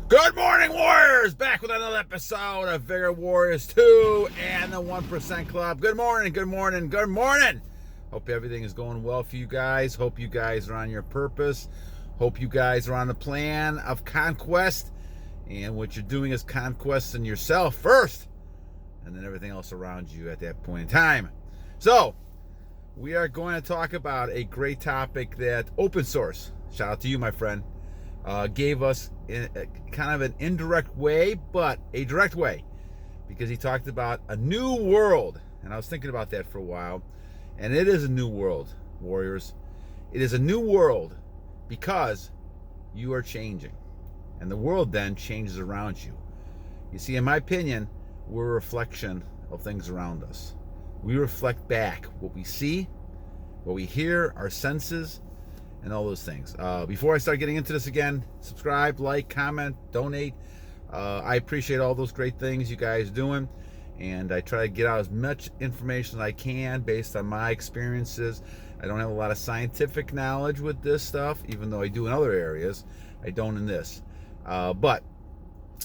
Good morning, Warriors! Back with another episode of Vigor Warriors 2 and the 1% Club. Good morning, good morning, good morning! Hope everything is going well for you guys. Hope you guys are on your purpose. Hope you guys are on the plan of conquest. And what you're doing is conquesting yourself first. And then everything else around you at that point in time. So, we are going to talk about a great topic that open source, shout out to you, my friend, gave us in kind of an indirect way, but a direct way, because he talked about a new world. And I was thinking about that for a while. And it is a new world, Warriors. It is a new world because you are changing. And the world then changes around you. You see, in my opinion, we're a reflection of things around us. We reflect back what we see, what we hear, our senses, and all those things. Before I start getting into this again, subscribe, like, comment, donate. I appreciate all those great things you guys doing, and I try to get out as much information as I can based on my experiences. I don't have a lot of scientific knowledge with this stuff, even though I do in other areas. I don't in this. But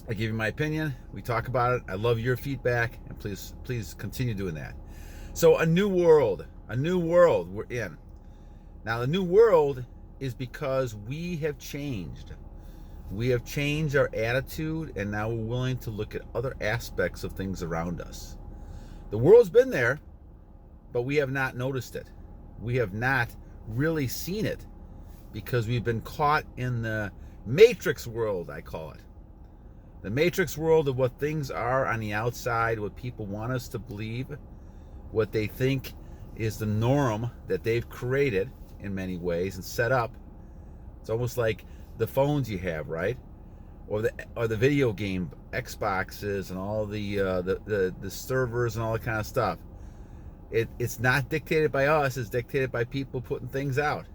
I give you my opinion. We talk about it. I love your feedback, and please continue doing that. So a new world we're in. Now, the new world is because we have changed. We have changed our attitude, and now we're willing to look at other aspects of things around us. The world's been there, but we have not noticed it. We have not really seen it because we've been caught in the matrix world, I call it. The matrix world of what things are on the outside, what people want us to believe, what they think is the norm that they've created in many ways and set up. It's almost like the phones you have, right? Or the video game Xboxes and all the servers and all that kind of stuff. It's not dictated by us, it's dictated by people putting things out.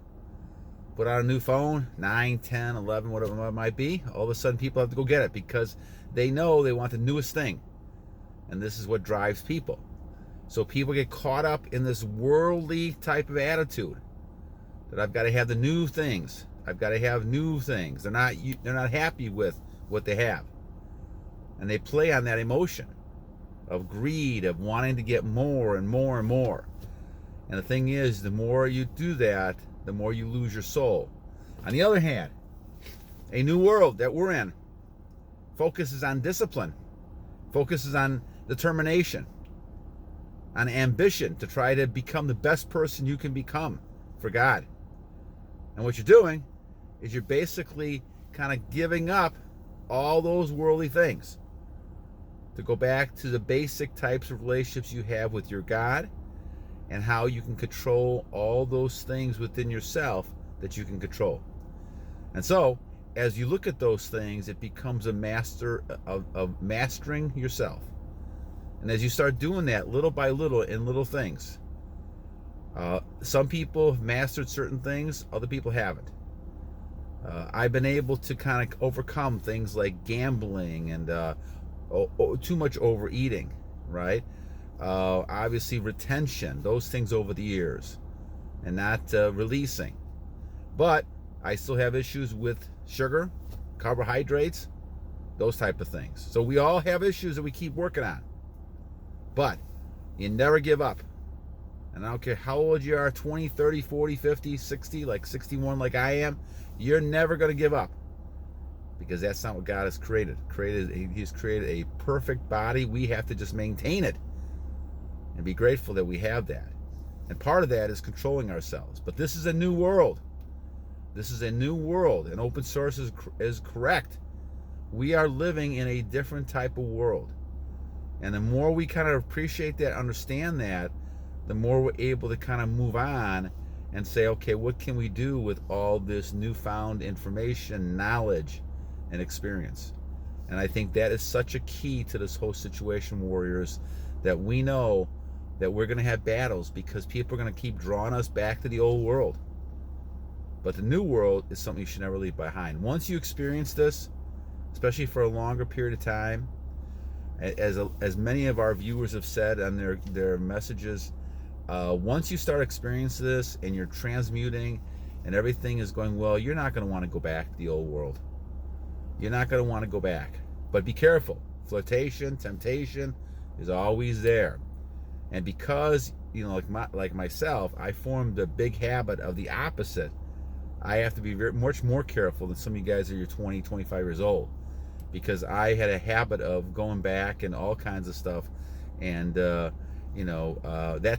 Put out a new phone, 9, 10, 11, whatever it might be, all of a sudden people have to go get it because they know they want the newest thing. And this is what drives people. So people get caught up in this worldly type of attitude that I've got to have the new things. I've got to have new things. They're not happy with what they have. And they play on that emotion of greed, of wanting to get more and more and more. And the thing is, the more you do that, the more you lose your soul. On the other hand, a new world that we're in focuses on discipline, focuses on determination, on ambition to try to become the best person you can become for God. And what you're doing is you're basically kind of giving up all those worldly things to go back to the basic types of relationships you have with your God and how you can control all those things within yourself that you can control. And so, as you look at those things, it becomes a master of mastering yourself. And as you start doing that little by little in little things, some people have mastered certain things, other people haven't. I've been able to kind of overcome things like gambling and too much overeating, right? Obviously retention, those things over the years, and not releasing. But I still have issues with sugar, carbohydrates, those type of things. So we all have issues that we keep working on. But you never give up. And I don't care how old you are, 20, 30, 40, 50, 60, like 61 like I am, you're never going to give up. Because that's not what God has created. He's created a perfect body. We have to just maintain it and be grateful that we have that. And part of that is controlling ourselves. But this is a new world. This is a new world, and open source is correct. We are living in a different type of world. And the more we kind of appreciate that, understand that, the more we're able to kind of move on and say, okay, what can we do with all this newfound information, knowledge, and experience? And I think that is such a key to this whole situation, Warriors, that we know that we're going to have battles because people are going to keep drawing us back to the old world. But the new world is something you should never leave behind. Once you experience this, especially for a longer period of time, as many of our viewers have said on their messages, once you start experiencing this and you're transmuting and everything is going well, you're not going to want to go back to the old world. you're not going to want to go back. But be careful. Flirtation, temptation is always there. And because, like myself, I formed a big habit of the opposite, I have to be much more careful than some of you guys are 20, 25 years old. Because I had a habit of going back and all kinds of stuff and, that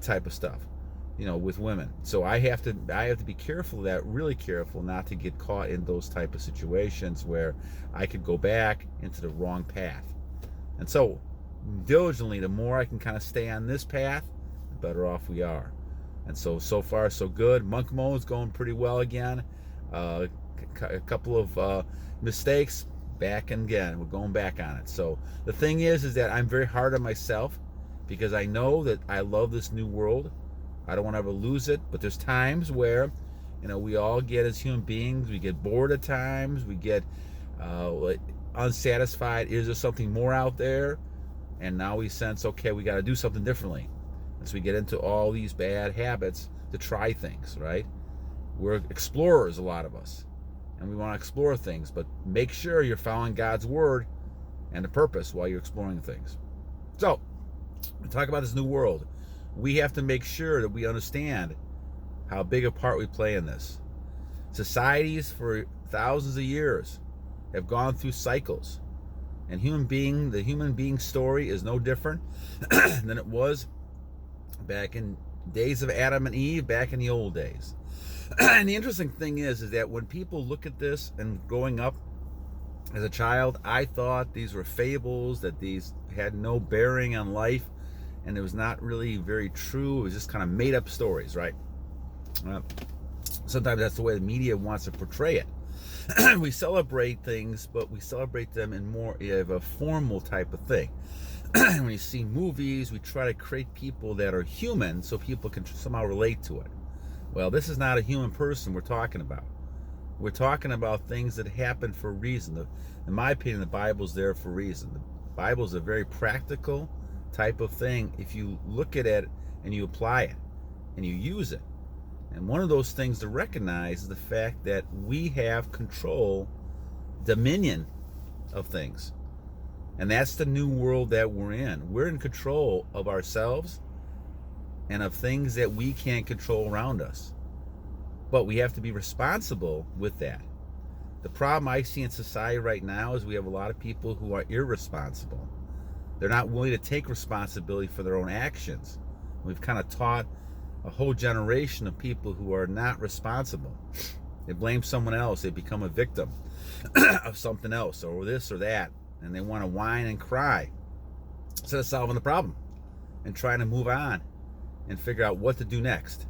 type of stuff, with women. So I have to be careful of that, really careful not to get caught in those type of situations where I could go back into the wrong path. And so diligently, the more I can kind of stay on this path, the better off we are. And so far so good. Monk mode's going pretty well again. A couple of mistakes, back and again, we're going back on it. So the thing is that I'm very hard on myself because I know that I love this new world. I don't want to ever lose it, but there's times where, we all get, as human beings, we get bored at times, we get unsatisfied. Is there something more out there? And now we sense, okay, we got to do something differently. And so we get into all these bad habits to try things, right? We're explorers, a lot of us, and we want to explore things, but make sure you're following God's word and the purpose while you're exploring things. So, we talk about this new world. We have to make sure that we understand how big a part we play in this. Societies for thousands of years have gone through cycles, and the human being story is no different than it was back in days of Adam and Eve, back in the old days. And the interesting thing is that when people look at this, and growing up as a child, I thought these were fables, that these had no bearing on life, and it was not really very true. It was just kind of made up stories, right? Sometimes that's the way the media wants to portray it. We celebrate things, but we celebrate them in more of a formal type of thing. When you see movies, we try to create people that are human so people can somehow relate to it. Well, this is not a human person we're talking about. We're talking about things that happen for a reason. In my opinion, the Bible's there for a reason. The Bible's a very practical type of thing if you look at it and you apply it and you use it. And one of those things to recognize is the fact that we have control, dominion of things. And that's the new world that we're in. We're in control of ourselves and of things that we can't control around us. But we have to be responsible with that. The problem I see in society right now is we have a lot of people who are irresponsible. They're not willing to take responsibility for their own actions. We've kind of taught a whole generation of people who are not responsible. They blame someone else. They become a victim of something else, or this or that, and they want to whine and cry instead of solving the problem and trying to move on and figure out what to do next.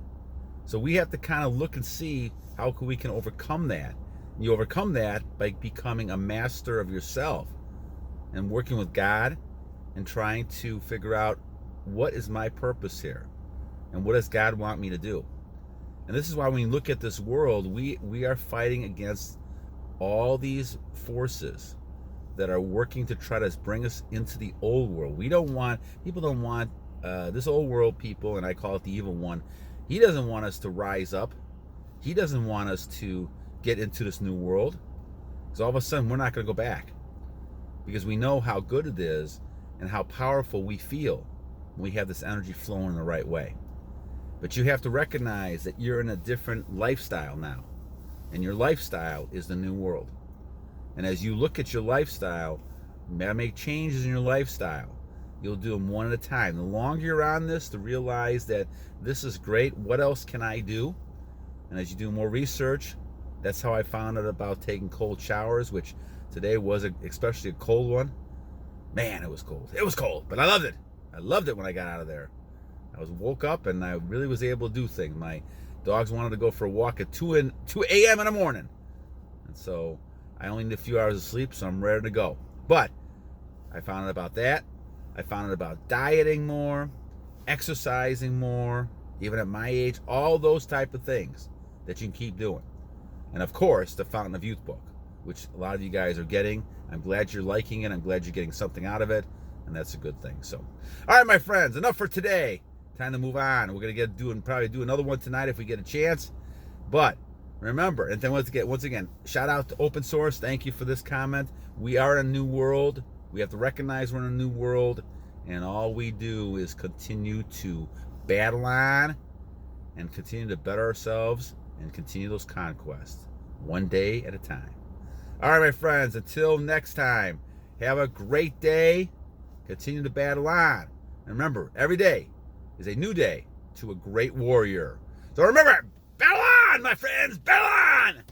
So we have to kind of look and see how we can overcome that. You overcome that by becoming a master of yourself and working with God and trying to figure out, what is my purpose here and what does God want me to do? And this is why when you look at this world, we are fighting against all these forces that are working to try to bring us into the old world. People don't want this old world people, and I call it the evil one. He doesn't want us to rise up. He doesn't want us to get into this new world. So all of a sudden, we're not going to go back because we know how good it is and how powerful we feel when we have this energy flowing in the right way. But you have to recognize that you're in a different lifestyle now, and your lifestyle is the new world. And as you look at your lifestyle, you gotta make changes in your lifestyle. You'll do them one at a time. The longer you're on this, to realize that this is great, what else can I do? And as you do more research, that's how I found out about taking cold showers, which today was especially a cold one. Man, it was cold. It was cold, but I loved it. I loved it when I got out of there. I woke up and I really was able to do things. My dogs wanted to go for a walk at 2 a.m. in the morning. And so I only need a few hours of sleep, so I'm ready to go. But I found out about that. I found out about dieting more, exercising more, even at my age, all those type of things that you can keep doing. And of course, the Fountain of Youth book, which a lot of you guys are getting. I'm glad you're liking it. I'm glad you're getting something out of it. And that's a good thing. So, all right, my friends, enough for today. Time to move on. We're going to probably do another one tonight if we get a chance. But Remember, and then once again, shout out to open source. Thank you for this comment. We are in a new world. We have to recognize we're in a new world, and all we do is continue to battle on and continue to better ourselves and continue those conquests one day at a time. All right, my friends, until next time, have a great day. Continue to battle on. And remember, every day is a new day to a great warrior. So remember, battle on, my friends, battle on!